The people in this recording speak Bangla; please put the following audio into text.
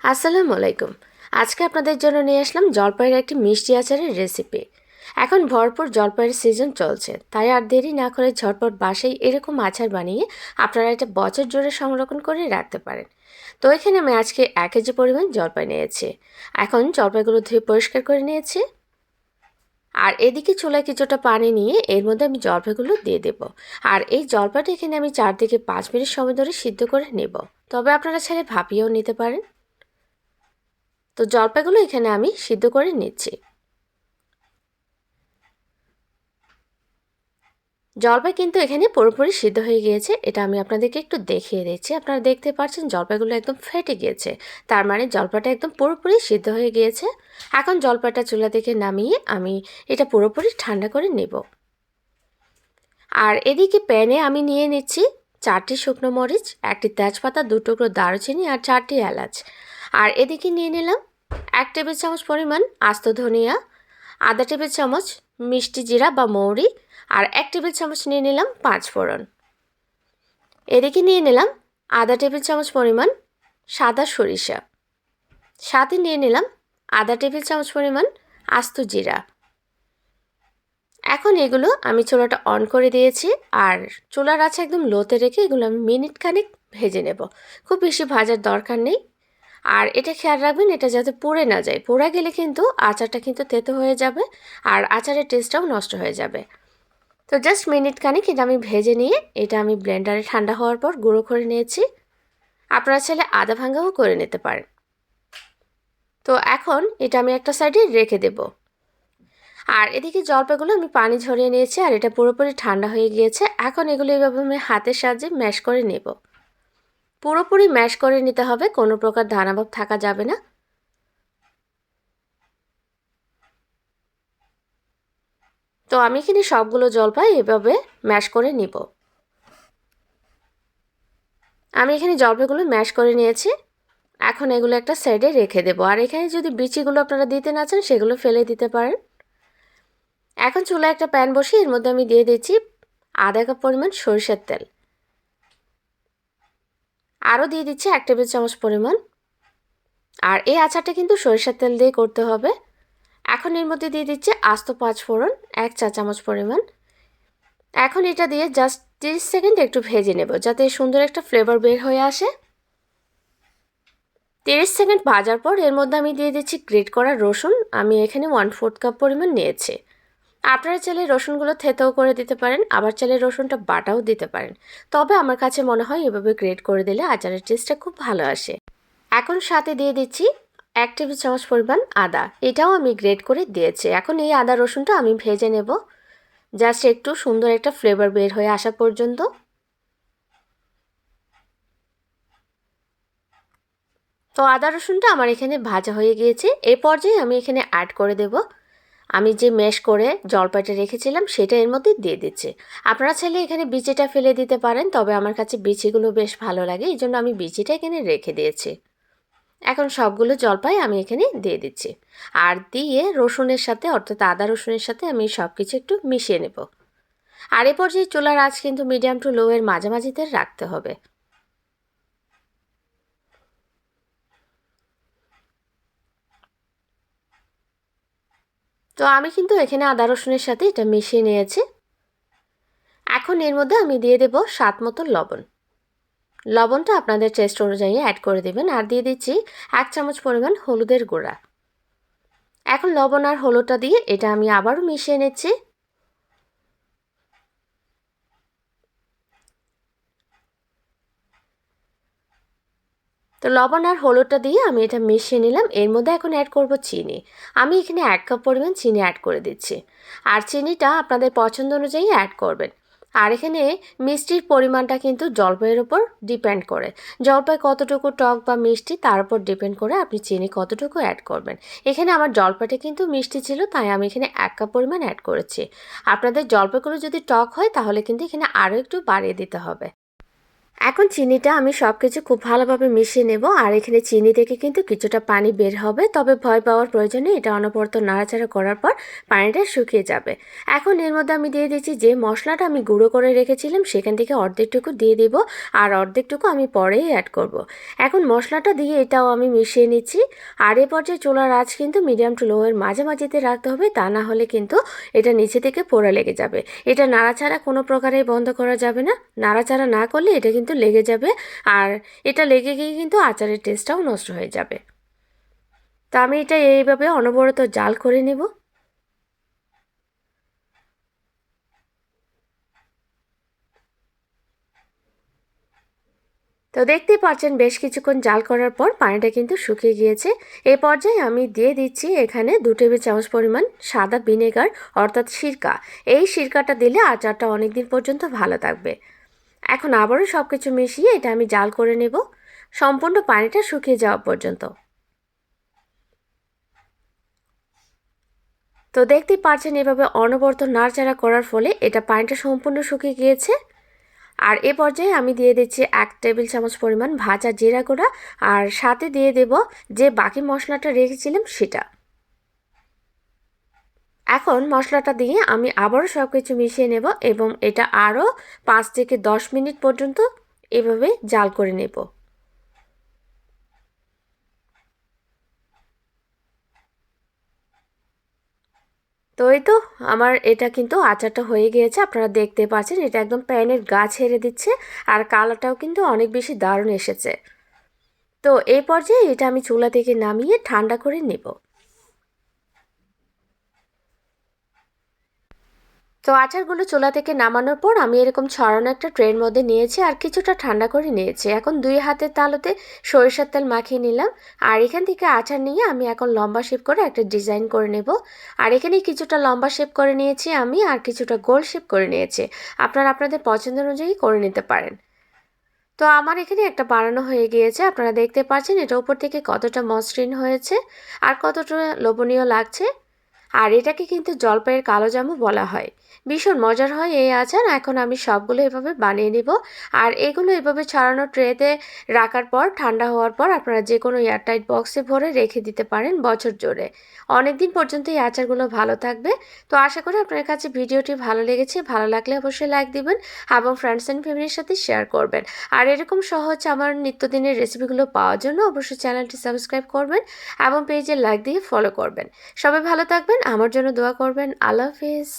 আসসালামু আলাইকুম। আজকে আপনাদের জন্য নিয়ে আসলাম জলপাইয়ের একটি মিষ্টি আচারের রেসিপি। এখন ভরপুর জলপাইয়ের সিজন চলছে, তাই আর দেরি না করে ঝটপট বাসায় এরকম আচার বানিয়ে আপনারা এটা বছর জুড়ে সংরক্ষণ করে রাখতে পারেন। তো এখানে আমি আজকে 1 কেজি পরিমাণ জলপাই নিয়েছি। এখন জলপাইগুলো ধুয়ে পরিষ্কার করে নিয়েছি। আর এদিকে চুলায় কিছুটা পানি নিয়ে এর মধ্যে আমি জলপাইগুলো দিয়ে দেব। আর এই জলপাইটা এখানে আমি 4 থেকে 5 মিনিট সময় ধরে সিদ্ধ করে নেব। তবে আপনারা চাইলে ভাপিয়েও নিতে পারেন। তো জলপাইগুলো এখানে আমি সিদ্ধ করে নিচ্ছি। জলপাই কিন্তু এখানে পুরোপুরি সিদ্ধ হয়ে গিয়েছে, এটা আমি আপনাদেরকে একটু দেখিয়ে দিচ্ছি। আপনারা দেখতে পাচ্ছেন জলপাইগুলো একদম ফেটে গিয়েছে, তার মানে জলপাইটা একদম পুরোপুরি সিদ্ধ হয়ে গিয়েছে। এখন জলপাইটা চুলা থেকে নামিয়ে আমি এটা পুরোপুরি ঠান্ডা করে নেব। আর এদিকে প্যানে আমি নিয়ে নিচ্ছি 4টি শুকনো মরিচ, 1টি তেজপাতা, 2 টুকরো দারুচিনি আর 4টি এলাচ। আর এদিকে নিয়ে নিলাম 1 টেবিল চামচ পরিমাণ আস্ত ধনিয়া, আধা টেবিল চামচ মিষ্টি জিরা বা মৌরি, আর 1 টেবিল চামচ নিয়ে নিলাম 5 ফোড়ন। এদিকে নিয়ে নিলাম আধা টেবিল চামচ পরিমাণ সাদা সরিষা, সাথে নিয়ে নিলাম আধা টেবিল চামচ পরিমাণ আস্ত জিরা। এখন এগুলো আমি চুলাটা অন করে দিয়েছি, আর চুলার আঁচ একদম লোতে রেখে এগুলো আমি মিনিট খানেক ভেজে নেব। খুব বেশি ভাজার দরকার নেই। আর এটা খেয়াল রাখবেন এটা যাতে পুড়ে না যায়, পোড়া গেলে কিন্তু আচারটা কিন্তু তেতো হয়ে যাবে আর আচারের টেস্টটাও নষ্ট হয়ে যাবে। তো জাস্ট মিনিট খানেক এটা আমি ভেজে নিয়ে এটা আমি ব্লেন্ডারে ঠান্ডা হওয়ার পর গুঁড়ো করে নিয়েছি। আপনারা চাইলে আদা ভাঙাও করে নিতে পারেন। তো এখন এটা আমি একটা সাইডে রেখে দেব। আর এদিকে জলপাইগুলো আমি পানি ঝরিয়ে নিয়েছি আর এটা পুরোপুরি ঠান্ডা হয়ে গিয়েছে। এখন এগুলো এইভাবে আমি হাতের সাহায্যে ম্যাশ করে নেব। পুরোপুরি ম্যাশ করে নিতে হবে, কোনো প্রকার দানাভাব থাকা যাবে না। তো আমি এখানে সবগুলো জলপাই এভাবে ম্যাশ করে নিব। আমি এখানে জলপাইগুলো ম্যাশ করে নিয়েছি। এখন এগুলো একটা সাইডে রেখে দেব। আর এখানে যদি বিচিগুলো আপনারা দিতে না চান সেগুলো ফেলে দিতে পারেন। এখন চুলায় একটা প্যান বসিয়ে এর মধ্যে আমি দিয়ে দিচ্ছি আধা কাপ পরিমাণ সরিষার তেল। আরও দিয়ে দিচ্ছি 1 টেবিল চামচ পরিমাণ। আর এই আচারটা কিন্তু সরিষার তেল দিয়ে করতে হবে। এখন এর মধ্যে দিয়ে দিচ্ছি আস্ত 5 ফোড়ন 1 চা চামচ পরিমাণ। এখন এটা দিয়ে জাস্ট 30 সেকেন্ড একটু ভেজে নেব যাতে সুন্দর একটা ফ্লেভার বের হয়ে আসে। 30 সেকেন্ড ভাজার পর এর মধ্যে আমি দিয়ে দিচ্ছি গ্রেট করা রসুন। আমি এখানে 1/4 কাপ পরিমাণ নিয়েছি। আপনারা চাইলে রসুনগুলো থেতেও করে দিতে পারেন, আবার চাইলে রসুনটা বাটাও দিতে পারেন। তবে আমার কাছে মনে হয় এভাবে গ্রেট করে দিলে আচারের টেস্টটা খুব ভালো আসে। এখন সাথে দিয়ে দিচ্ছি 1 টেবিল চামচ পরিমাণ আদা, এটাও আমি গ্রেট করে দিয়েছি। এখন এই আদা রসুনটা আমি ভেজে নেব জাস্ট একটু সুন্দর একটা ফ্লেভার বের হয়ে আসা পর্যন্ত। তো আদা রসুনটা আমার এখানে ভাজা হয়ে গিয়েছে। এই পর্যায়ে আমি এখানে অ্যাড করে দেব আমি যে ম্যাশ করে জলপাইটা রেখেছিলাম সেটা এর মধ্যে দিয়ে দিচ্ছি। আপনারা চাইলে এখানে বিচিটা ফেলে দিতে পারেন, তবে আমার কাছে বিচিগুলো বেশ ভালো লাগে, এই জন্য আমি বিচিটা এখানে রেখে দিয়েছি। এখন সবগুলো জলপাই আমি এখানে দিয়ে দিচ্ছি। আর দিয়ে রসুনের সাথে অর্থাৎ আদা রসুনের সাথে আমি সব কিছু একটু মিশিয়ে নেব। আর এ পর্যায়ে চুলার আঁচ কিন্তু মিডিয়াম টু লো এর মাঝামাঝিতে রাখতে হবে। তো আমি কিন্তু এখানে আদা রসুনের সাথে এটা মিশিয়ে নিয়েছি। এখন এর মধ্যে আমি দিয়ে দেব স্বাদ মতো লবণ। লবণটা আপনাদের টেস্ট অনুযায়ী অ্যাড করে দেবেন। আর দিয়ে দিচ্ছি 1 চামচ পরিমাণ হলুদের গুঁড়া। এখন লবণ আর হলুদটা দিয়ে এটা আমি আবারও মিশিয়ে নিচ্ছি। তো লবণ আর হলুদটা দিয়ে আমি এটা মিশিয়ে নিলাম। এর মধ্যে এখন অ্যাড করব চিনি। আমি এখানে 1 কাপ পরিমাণ চিনি অ্যাড করে দিচ্ছি। আর চিনিটা আপনাদের পছন্দ অনুযায়ী অ্যাড করবেন। আর এখানে মিষ্টির পরিমাণটা কিন্তু জলপাইয়ের উপর ডিপেন্ড করে। জলপাই কতটুকু টক বা মিষ্টি তার উপর ডিপেন্ড করে আপনি চিনি কতটুকু অ্যাড করবেন। এখানে আমার জলপাইটা কিন্তু মিষ্টি ছিল, তাই আমি এখানে 1 কাপ পরিমাণ অ্যাড করেছি। আপনাদের জলপাইগুলো যদি টক হয় তাহলে কিন্তু এখানে আরও একটু বাড়িয়ে দিতে হবে। এখন চিনিটা আমি সব কিছু খুব ভালোভাবে মিশিয়ে নেব। আর এখানে চিনি থেকে কিন্তু কিছুটা পানি বের হবে, তবে ভয় পাওয়ার প্রয়োজন নেই। এটা অনবরত নাড়াচাড়া করার পর পানিটা শুকিয়ে যাবে। এখন এর মধ্যে আমি দিয়ে দিচ্ছি যে মশলাটা আমি গুঁড়ো করে রেখেছিলাম, সেখান থেকে অর্ধেকটুকু দিয়ে দিব, আর অর্ধেকটুকু আমি পরেই অ্যাড করব। এখন মশলাটা দিয়ে এটাও আমি মিশিয়ে নিচ্ছি। আর এ পর্যায়ে চুলার আঁচ কিন্তু মিডিয়াম টু লো এর মাঝামাঝিতে রাখতে হবে, তা না হলে কিন্তু এটা নিচে থেকে পোড়া লেগে যাবে। এটা নাড়াচাড়া কোনো প্রকারেই বন্ধ করা যাবে না। নাড়াচাড়া না করলে এটা কিন্তু লেগে যাবে, আর এটা লেগে গিয়ে কিন্তু আচারের টেস্টটাও নষ্ট হয়ে যাবে। তো আমি এটা এইভাবে অনবরত জাল করে নেব। তো দেখতেই পাচ্ছেন বেশ কিছুক্ষণ জাল করার পর পানিটা কিন্তু শুকিয়ে গিয়েছে। এই পর্যায়ে আমি দিয়ে দিচ্ছি এখানে 2 টেবিল চামচ পরিমাণ সাদা ভিনেগার, অর্থাৎ সিরকা। এই সিরকাটা দিলে আচারটা অনেক দিন পর্যন্ত ভালো থাকবে। এখন আবারও সব কিছু মিশিয়ে এটা আমি জাল করে নেব সম্পূর্ণ পানিটা শুকিয়ে যাওয়া পর্যন্ত। তো দেখতেই পাচ্ছেন এভাবে অনবরত নাড়াচাড়া করার ফলে এটা পানিটা সম্পূর্ণ শুকিয়ে গিয়েছে। আর এ পর্যায়ে আমি দিয়ে দিচ্ছি 1 টেবিল চামচ পরিমাণ ভাজা জিরা গুঁড়া, আর সাথে দিয়ে দেব যে বাকি মশলাটা রেখেছিলাম সেটা। এখন মশলাটা দিয়ে আমি আবারও সব কিছু মিশিয়ে নেব এবং এটা আরও 5 থেকে 10 মিনিট পর্যন্ত এভাবে জাল করে নেব। তো এই তো আমার এটা কিন্তু আচারটা হয়ে গিয়েছে। আপনারা দেখতে পাচ্ছেন এটা একদম প্যানের গা ছেড়ে দিচ্ছে, আর কালারটাও কিন্তু অনেক বেশি দারুণ এসেছে। তো এই পর্যায়ে এটা আমি চুলা থেকে নামিয়ে ঠান্ডা করে নেব। তো আচারগুলো চুলা থেকে নামানোর পর আমি এরকম ছড়ানো একটা ট্রের মধ্যে নিয়েছি আর কিছুটা ঠান্ডা করে নিয়েছি। এখন 2 হাতের তালুতে সরিষার তেল মাখিয়ে নিলাম, আর এখান থেকে আচার নিয়ে আমি এখন লম্বা শেপ করে একটা ডিজাইন করে নেব। আর এখানে কিছুটা লম্বা শেপ করে নিয়েছি আমি, আর কিছুটা গোল শেপ করে নিয়েছি। আপনারা আপনাদের পছন্দ অনুযায়ী করে নিতে পারেন। তো আমার এখানে একটা বানানো হয়ে গিয়েছে। আপনারা দেখতে পাচ্ছেন এটা উপর থেকে কতটা মসৃণ হয়েছে আর কতটা লোভনীয় লাগছে। আর এটাকে কিন্তু জলপাইয়ের কালো জামও বলা হয়। ভীষণ মজার হয় এই আচার। এখন আমি সবগুলো এভাবে বানিয়ে নিব, আর এগুলো এভাবে ছড়ানো ট্রেতে রাখার পর ঠান্ডা হওয়ার পর আপনারা যে কোনো এয়ারটাইট বক্সে ভরে রেখে দিতে পারেন বছর জুড়ে। অনেক দিন পর্যন্ত এই আচারগুলো ভালো থাকবে। তো আশা করি আপনার কাছে ভিডিওটি ভালো লেগেছে। ভালো লাগলে অবশ্যই লাইক দিবেন এবং ফ্রেন্ডস অ্যান্ড ফ্যামিলির সাথে শেয়ার করবেন। আর এরকম সহজ আমার নিত্যদিনের রেসিপিগুলো পাওয়ার জন্য অবশ্যই চ্যানেলটি সাবস্ক্রাইব করবেন এবং পেজে লাইক দিয়ে ফলো করবেন। সবাই ভালো থাকবেন, আমার জন্য দোয়া করবেন। আল্লাহ হাফেজ।